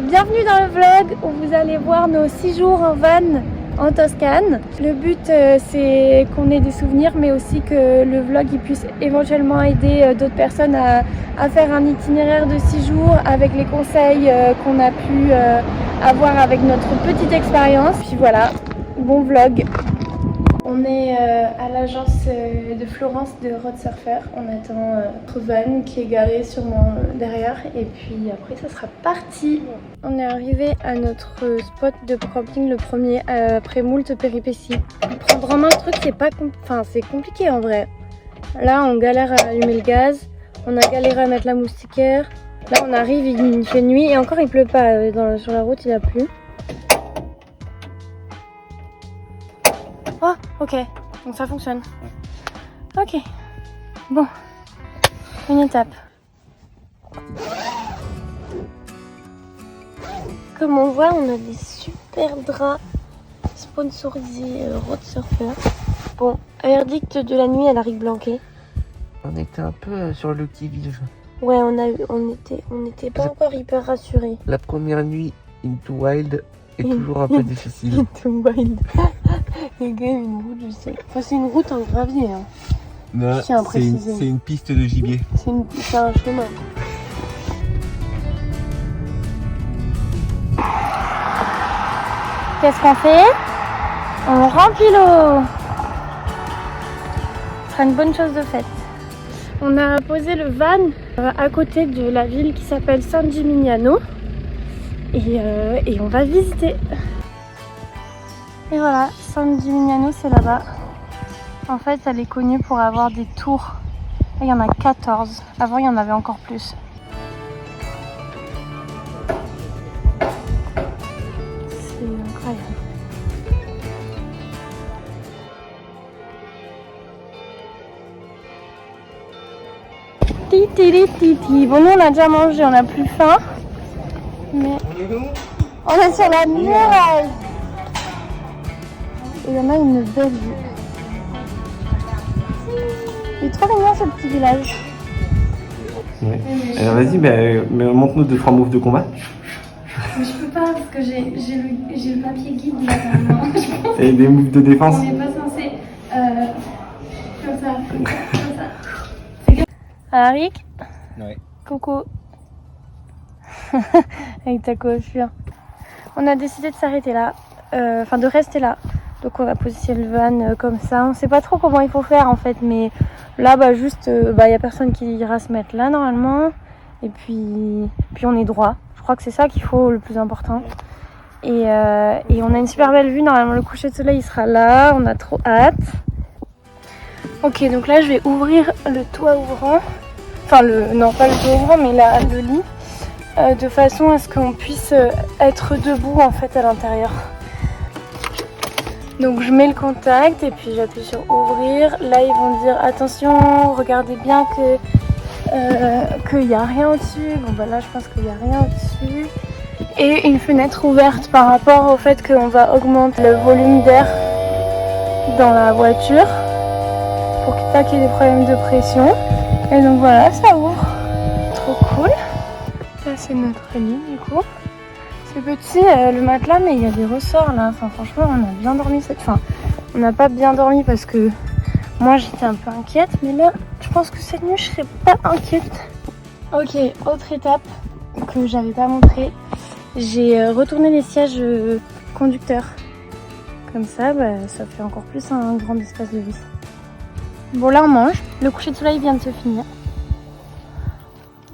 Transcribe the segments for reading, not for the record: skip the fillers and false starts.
Bienvenue dans le vlog où vous allez voir nos 6 jours en van en Toscane. Le but c'est qu'on ait des souvenirs mais aussi que le vlog il puisse éventuellement aider d'autres personnes à faire un itinéraire de 6 jours avec les conseils qu'on a pu avoir avec notre petite expérience. Puis voilà, bon vlog. On est à l'agence de Florence de Road Surfer. On attend notre van qui est garé sûrement derrière et puis après ça sera parti. On est arrivé à notre spot de camping, le premier après moult péripéties. Prendre en main le truc c'est pas c'est compliqué en vrai. Là on galère à allumer le gaz, on a galéré à mettre la moustiquaire. Là on arrive, il fait nuit et encore il pleut pas, sur la route il a plu. Oh, ok, donc ça fonctionne. Ok, bon, une étape. Comme on voit, on a des super draps sponsorisés Road Surfer. Bon, verdict de la nuit à la Rick Blanquet. On était un peu sur le qui-vive. Ouais, on était pas encore hyper rassurés. La première nuit, Into Wild est toujours un peu difficile. Into Wild. Il y a quand même une route, je sais. Enfin, c'est une route en gravier. Hein. Non, c'est une piste de gibier. C'est un chemin. Qu'est-ce qu'on fait? On remplit l'eau. Ce sera une bonne chose de faite. On a posé le van à côté de la ville qui s'appelle San Gimignano. Et on va visiter. Et voilà, San Gimignano c'est là-bas. En fait, elle est connue pour avoir des tours. Là, il y en a 14. Avant, il y en avait encore plus. C'est incroyable. Titi. Bon, nous on a déjà mangé, on a plus faim. Mais on est sur la muraille. Et il y en a une belle vue. Il est trop mignon ce petit village. Ouais. Alors vas-y, mais montre-nous 2-3 moves de combat. Mais je peux pas parce que j'ai le papier guide là dans la main. Et des moves de défense. On n'est pas censé comme ça. Ah, Rick? Ouais. Coucou. Avec ta coiffure. On a décidé de s'arrêter là, de rester là. Donc on va positionner le van comme ça. On sait pas trop comment il faut faire en fait, mais là juste y a personne qui ira se mettre là normalement. Et puis on est droit. Je crois que c'est ça qu'il faut le plus important. Et on a une super belle vue. Normalement le coucher de soleil il sera là. On a trop hâte. Ok, donc là je vais ouvrir le toit ouvrant. Non pas le toit ouvrant mais le lit. De façon à ce qu'on puisse être debout en fait à l'intérieur. Donc je mets le contact et puis j'appuie sur ouvrir. Là ils vont dire attention, regardez bien qu'il n'y a rien au-dessus. Bon là je pense qu'il n'y a rien au-dessus. Et une fenêtre ouverte par rapport au fait qu'on va augmenter le volume d'air dans la voiture pour pas qu'il y ait des problèmes de pression. Et donc voilà, ça ouvre. Trop cool. Là c'est notre lit du coup. C'est petit le matelas mais il y a des ressorts là. Enfin franchement on a bien dormi on n'a pas bien dormi parce que moi j'étais un peu inquiète. Mais là je pense que cette nuit je serai pas inquiète. Ok, autre étape que j'avais pas montré. J'ai retourné les sièges conducteurs. Comme ça ça fait encore plus un grand espace de vie. Bon là on mange. Le coucher de soleil vient de se finir.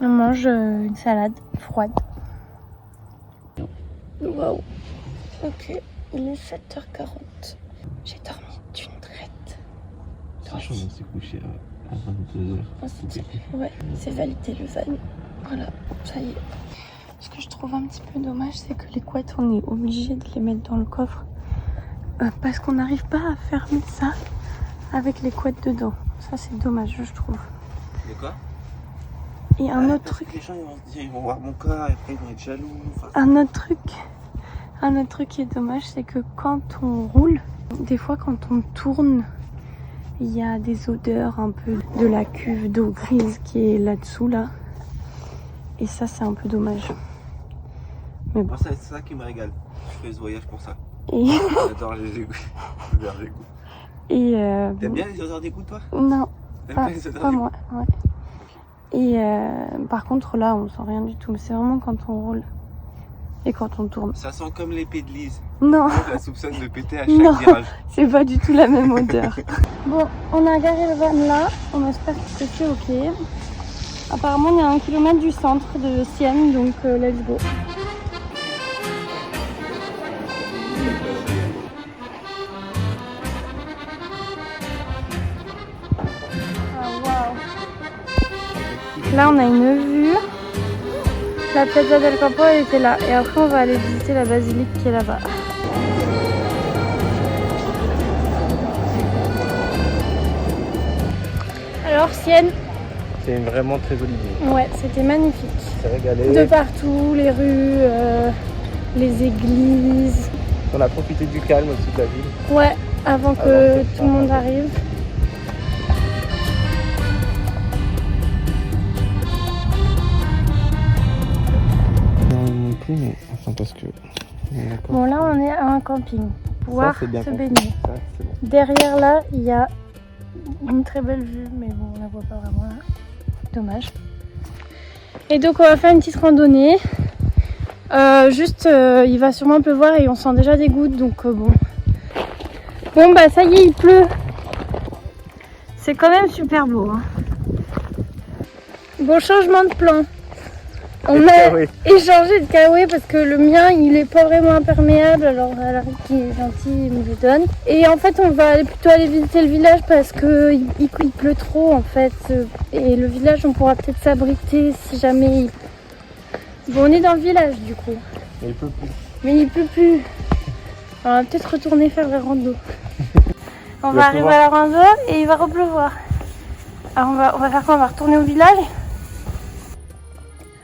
On mange une salade froide. Waouh. Ok, il est 7h40. J'ai dormi d'une traite. Franchement, on s'est couché à 22h. Ouais, c'est validé le van. Voilà, ça y est. Ce que je trouve un petit peu dommage, c'est que les couettes, on est obligé de les mettre dans le coffre. Parce qu'on n'arrive pas à fermer ça avec les couettes dedans. Ça, c'est dommage, je trouve. De quoi? Et un autre truc. Les gens ils vont se dire, ils vont voir mon corps et après ils vont être jaloux. Un autre truc qui est dommage, c'est que quand on roule, des fois quand on tourne, il y a des odeurs un peu de la cuve d'eau grise qui est là-dessous là. Et ça c'est un peu dommage. Mais bon. Moi, c'est ça qui me régale. Je fais ce voyage pour ça. Et, J'adore les odeurs d'égout. et T'aimes bien les odeurs d'égout, toi? non, T'aimes pas, bien les odeurs pas d'égout? moi. Ouais. Et par contre, là, on sent rien du tout. C'est vraiment quand on roule et quand on tourne. Ça sent comme l'épée de Lise. Non, Je la soupçonne de péter à Non. chaque virage. c'est pas du tout la même odeur. Bon, on a garé le van là. On espère que c'est ok. Apparemment, on est à 1 km du centre de Sienne, donc let's go. Là, on a une vue. La Piazza del Campo, elle était là. Et après, on va aller visiter la basilique qui est là-bas. Alors, Sienne, C'est vraiment très jolie ville. ouais, c'était magnifique. C'est régalé. De partout, les rues, les églises. On a profité du calme aussi de la ville. Ouais, avant que tout le monde arrive. Non plus, mais enfin parce que. Bon, là, on est à un camping. Pouvoir Ça, c'est bien se compris. baigner. Ça, c'est bon. Derrière, là, il y a une très belle vue, mais bon, on la voit pas vraiment là. Dommage. Et donc, on va faire une petite randonnée. Il va sûrement pleuvoir et on sent déjà des gouttes, donc bon. Bon, bah ça y est, il pleut. C'est quand même super beau. Hein. Bon, changement de plan. On a échangé de kawaii parce que le mien il est pas vraiment imperméable, alors Alaric qui est gentil il me le donne. Et en fait on va plutôt aller visiter le village parce que il pleut trop en fait. Et le village on pourra peut-être s'abriter si jamais il... Bon, on est dans le village du coup. Mais il peut plus. Mais il pleut plus. On va peut-être retourner faire la rando. On Il va va arriver pleuvoir. à la rando et il va repleuvoir. Alors on va faire quoi? On va retourner au village.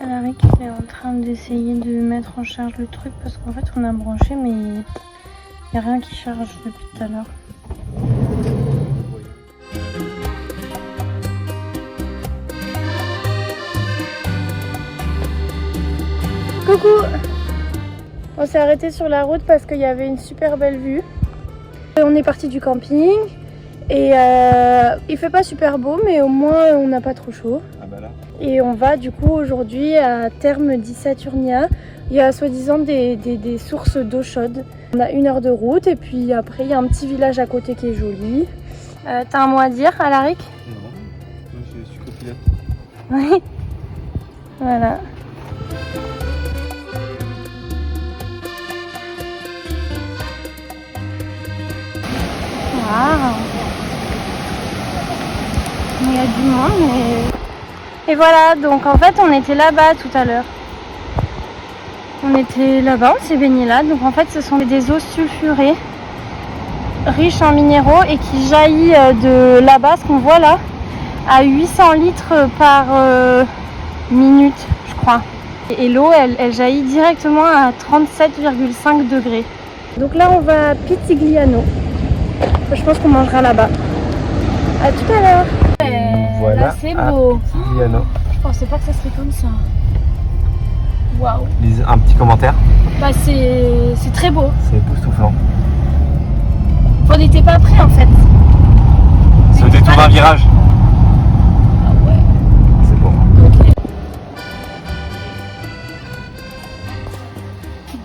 Alaric est en train d'essayer de mettre en charge le truc parce qu'en fait on a branché mais il n'y a rien qui charge depuis tout à l'heure. Coucou! On s'est arrêté sur la route parce qu'il y avait une super belle vue. On est parti du camping et il fait pas super beau mais au moins on n'a pas trop chaud. Ah bah là. Et on va du coup aujourd'hui à Terme di Saturnia. Il y a soi-disant des sources d'eau chaude. On a 1 heure de route et puis après il y a un petit village à côté qui est joli. T'as un mot à dire, Alaric? Non, moi je suis copilote. Oui. Voilà. Waouh. Il y a du monde mais... Et voilà, donc en fait on était là-bas tout à l'heure. On était là-bas, on s'est baigné là. Donc en fait ce sont des eaux sulfurées, riches en minéraux et qui jaillissent de là-bas, ce qu'on voit là, à 800 litres par minute, je crois. Et l'eau elle jaillit directement à 37,5 degrés. Donc là on va à Pitigliano. Je pense qu'on mangera là-bas. A tout à l'heure. Voilà. Là c'est beau. Diano. Je pensais pas que ça serait comme ça. Waouh. Lise un petit commentaire. Bah c'est très beau. C'est époustouflant. On n'était pas prêts en fait. C'est au détour d'un virage. Ah ouais. C'est bon. Ok.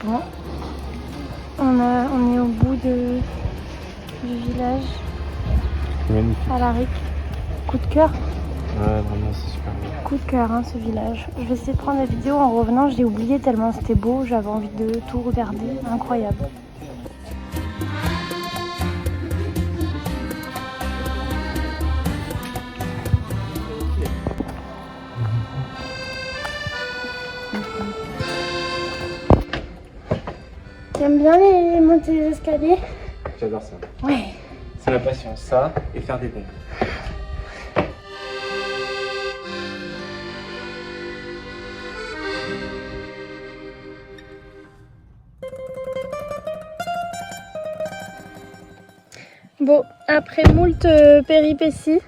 Bon. On est au bout du village. C'est magnifique. Alaric. Coup de cœur. Ouais, vraiment, c'est super beau. Coup de cœur, hein, ce village. Je vais essayer de prendre la vidéo en revenant. Je l'ai oublié tellement c'était beau. J'avais envie de tout regarder. Incroyable. T'aimes bien les montées des escaliers? J'adore ça. Ouais. C'est ma passion, ça et faire des pompes. Bon, après moult péripéties,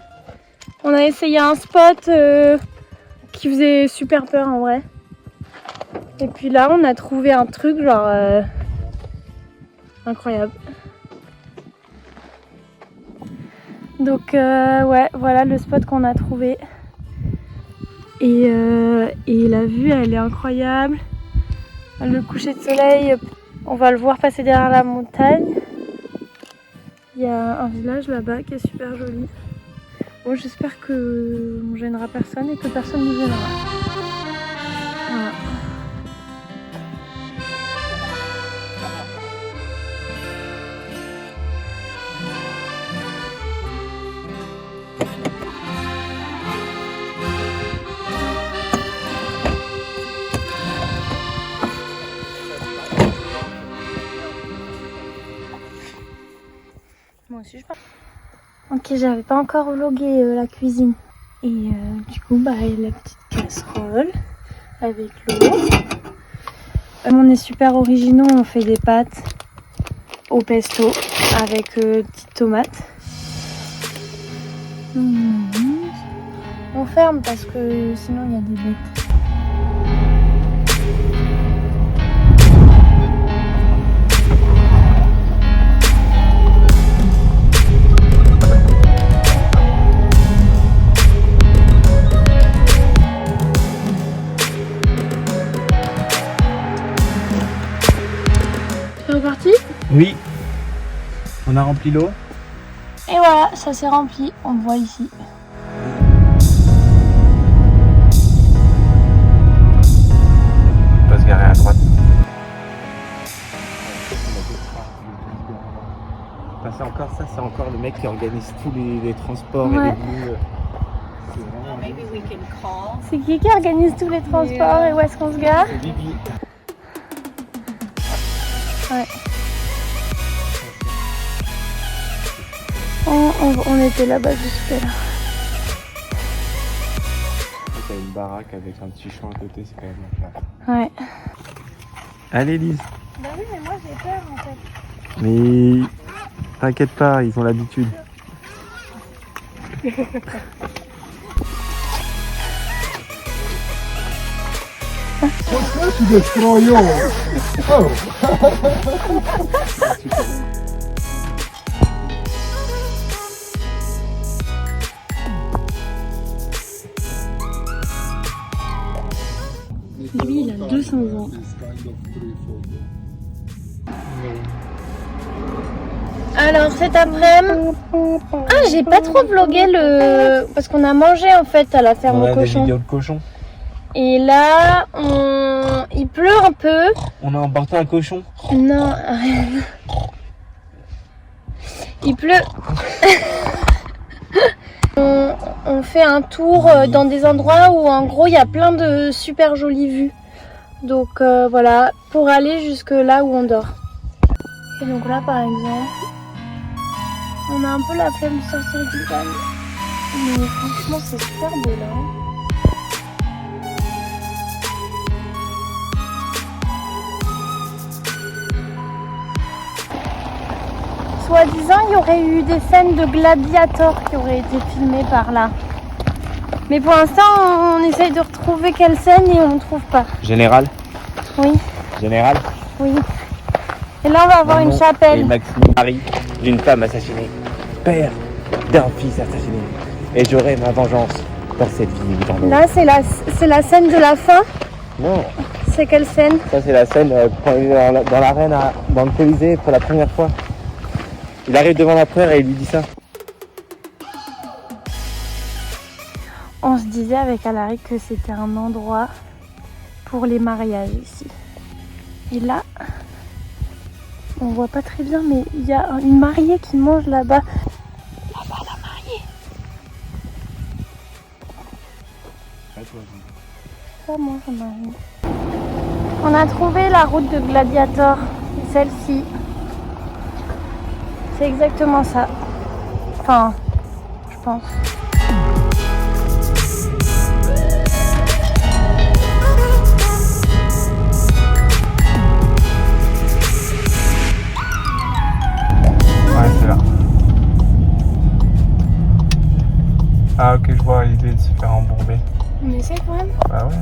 on a essayé un spot qui faisait super peur en vrai. Et puis là, on a trouvé un truc genre incroyable. Donc ouais, voilà le spot qu'on a trouvé. Et la vue, elle est incroyable. Le coucher de soleil, on va le voir passer derrière la montagne. Il y a un village là-bas qui est super joli. Bon, j'espère que on gênera personne et que personne nous gênera. Voilà. Moi aussi je parle. Ok, j'avais pas encore vlogué la cuisine. Et du coup, bah, il y a la petite casserole avec l'eau. On est super originaux, on fait des pâtes au pesto avec petites tomates. On ferme parce que sinon il y a des bêtes. C'est reparti ? Oui. On a rempli l'eau. Et voilà, ça s'est rempli, on le voit ici. On va se garer à droite. C'est encore ça, c'est encore le mec qui organise tous les transports Ouais. et les bouts. C'est qui organise tous les transports et où est-ce qu'on se gare ? C'est Bibi. Ouais. On était là-bas jusque là. T'as une baraque avec un petit champ à côté, c'est quand même classe. Ouais. Allez Lise. Bah oui, mais moi j'ai peur en fait. Mais t'inquiète pas, ils ont l'habitude. Tu destroy you. Oh. Lui, il a 200 ans. Alors cet après-midi, j'ai pas trop vlogué parce qu'on a mangé en fait à la ferme au cochon. vidéos de cochon. Et là, il pleut un peu. On a emporté un cochon. Non, rien. Il pleut. On fait un tour dans des endroits où en gros il y a plein de super jolies vues. Donc voilà, pour aller jusque là où on dort. Et donc là par exemple, on a un peu la flemme de sortir du calme. Mais franchement c'est super beau là. Soi-disant, il y aurait eu des scènes de gladiators qui auraient été filmées par là. Mais pour l'instant, on essaye de retrouver quelle scène et on ne trouve pas. Général. Oui, Général. oui. Et là, on va avoir une chapelle. Et Maxime, mari d'une femme assassinée, père d'un fils assassiné. Et j'aurai ma vengeance dans cette vie ou dans l'autre. Là, c'est la scène de la fin. Non, C'est quelle scène? ça c'est la scène quand il est dans l'arène, dans le Colisée pour la première fois. Il arrive devant l'empereur et il lui dit ça. On se disait avec Alaric que c'était un endroit pour les mariages ici. Et là, on voit pas très bien, mais il y a une mariée qui mange là-bas. Là-bas, la mariée. Ça mange la mariée. On a trouvé la route de Gladiator, celle-ci. C'est exactement ça. Enfin, je pense. Ouais, c'est là. Ah ok, je vois l'idée de se faire embourber. On essaie quand même. Bah ouais.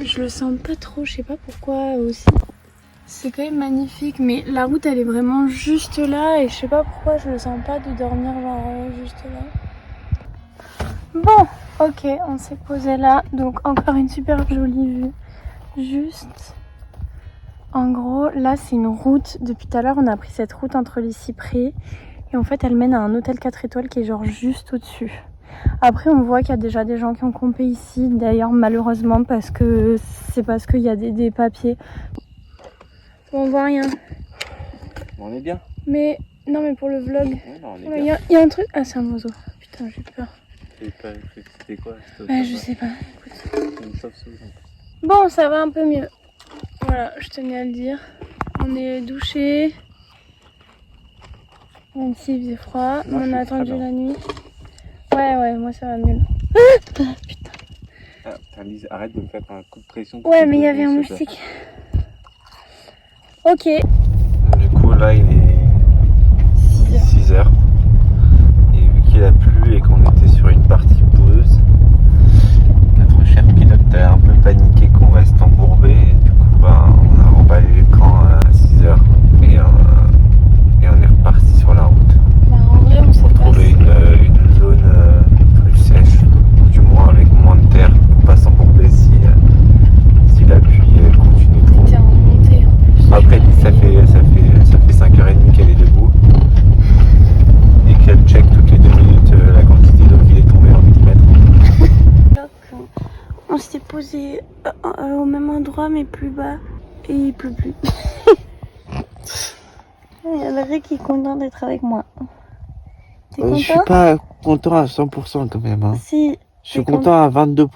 je le sens pas trop, je sais pas pourquoi aussi. C'est quand même magnifique, mais la route elle est vraiment juste là et je sais pas pourquoi je le sens pas de dormir genre juste là. Bon, ok, on s'est posé là, donc encore une super jolie vue. Juste, en gros, là c'est une route, depuis tout à l'heure on a pris cette route entre les cyprès et en fait elle mène à un hôtel 4 étoiles qui est genre juste au-dessus. Après on voit qu'il y a déjà des gens qui ont campé ici, d'ailleurs malheureusement parce que c'est parce qu'il y a des papiers. On voit rien. On est bien. Mais non, mais pour le vlog. Ouais, non, on est Il bien. y a un truc. Ah, c'est un oiseau. Putain, j'ai peur. C'était quoi? Je sais pas. Écoute. Une chauve-souris. Bon, ça va un peu mieux. Voilà, je tenais à le dire. On est douché. Même s'il faisait froid. Moi, On je a suis attendu très bien. la nuit. Ouais, moi ça va mieux. Ah, putain. Ah, putain, Lise, arrête de me faire un coup de pression. Ouais, mais il y avait un moustique. Ok. Du coup, là, il est 6 heures. Et vu qu'il a plu et qu'on était sur une partie boueuse, notre cher pilote a un peu paniqué qu'on reste embourbé. Et du coup, bah, on a remballé l'écran à 6 heures. Et on est reparti sur la route. Bah, en vrai, on s'est Pour trouver une zone plus sèche, du moins avec moins de terre, pour pas s'embourber si la pluie continue trop. T'es en montée en plus. Après, ça fait 5h30 qu'elle est debout et qu'elle check toutes les 2 minutes la quantité d'eau qui est tombée en millimètres. On s'était posé au même endroit mais plus bas et il pleut plus. Il y a le Rick qui est content d'être avec moi. T'es content? Je suis pas content à 100% quand même. Hein. Si. Je suis content à 22%.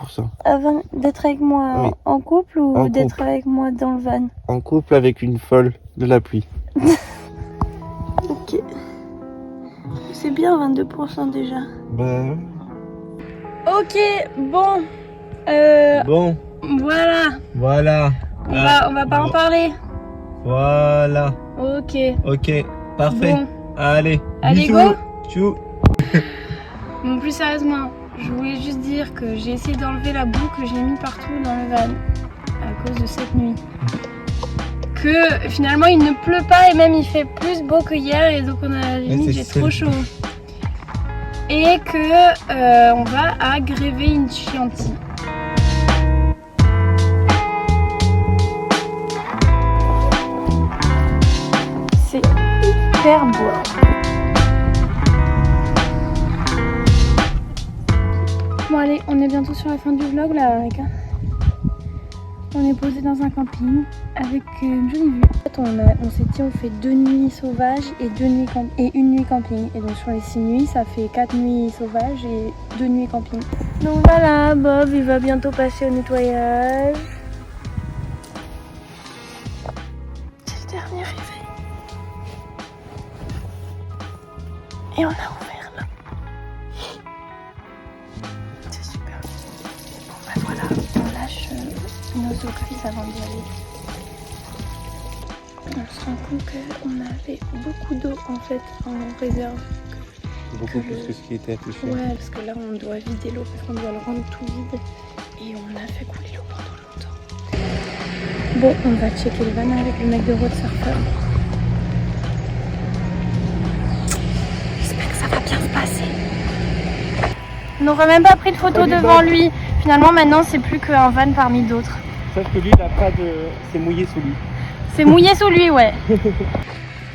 Avant d'être avec moi Oui. en couple ou En d'être couple. avec moi dans le van? En couple avec une folle de la pluie. Ok. C'est bien 22% déjà. Bah. Ok, bon. Bon, Voilà. voilà. On va pas en parler. Voilà. Ok. Ok, parfait. Bon. Allez. Allez, bisous. go. Tchou. Bon, plus sérieusement, je voulais juste dire que j'ai essayé d'enlever la boue que j'ai mis partout dans le van à cause de cette nuit. Que finalement il ne pleut pas et même il fait plus beau que hier et donc on a limite j'ai trop chaud. Et que on va à Grévé in Chianti. C'est hyper beau. Bon allez, on est bientôt sur la fin du vlog là, Rika. On est posé dans un camping avec une jolie vue. En fait, on s'est dit on fait 2 nuits sauvages et, une nuit camping. Et donc sur les 6 nuits, ça fait 4 nuits sauvages et 2 nuits camping. Donc voilà, Bob il va bientôt passer au nettoyage. C'est le dernier réveil. Et on a ouvert là. C'est super. Bon bah voilà, on lâche nos eaux grises avant d'y aller. On se rend compte qu'on avait beaucoup d'eau en fait en réserve. Beaucoup plus que ce qui était affiché. Ouais, parce que là on doit vider l'eau parce qu'on doit le rendre tout vide et on a fait couler l'eau pendant longtemps. Bon, on va checker le van avec le mec de Road Surfer. J'espère que ça va bien se passer. On n'aurait même pas pris de photo devant lui. Finalement maintenant c'est plus qu'un van parmi d'autres. Sauf que lui, il a pas de. C'est mouillé sous lui. C'est mouillé sous lui, ouais.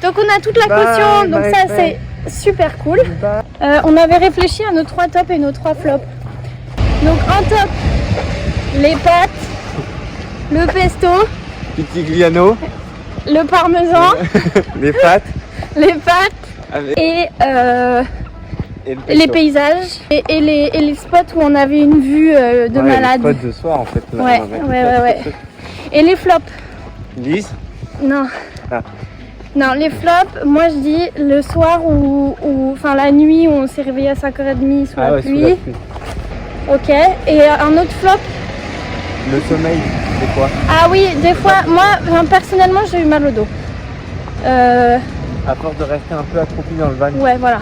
Donc on a toute la caution, donc ça c'est super cool. On avait réfléchi à nos 3 tops et nos 3 flops. Donc en top, les pâtes, le pesto, Pitigliano, le parmesan, les pâtes les pâtes avec... et et le les pesto. paysages et les spots où on avait une vue de malade. Les spots de soir en fait. Là, Ouais, on va ouais, mettre ouais, tout ouais. Et les flops. Lise. Non. Ah. Non, les flops, moi je dis le soir ou enfin la nuit où on s'est réveillé à 5h30 sous la Ouais, pluie. sous la pluie. Ok. Et un autre flop. Le sommeil, c'est quoi? Ah oui, des fois, moi enfin, personnellement j'ai eu mal au dos. À force de rester un peu accroupi dans le van. Ouais, voilà.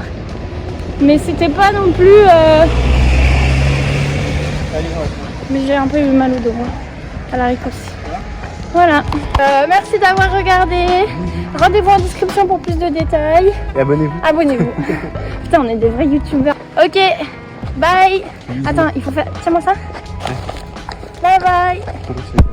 Mais c'était pas non plus. Allez, Mais j'ai un peu eu mal au dos. Moi. à la raccourci. Voilà. Merci d'avoir regardé. Rendez-vous en description pour plus de détails. Et abonnez-vous. Abonnez-vous. Putain, on est des vrais youtubeurs. Ok, bye. Attends, il faut faire. Tiens-moi ça. Bye bye.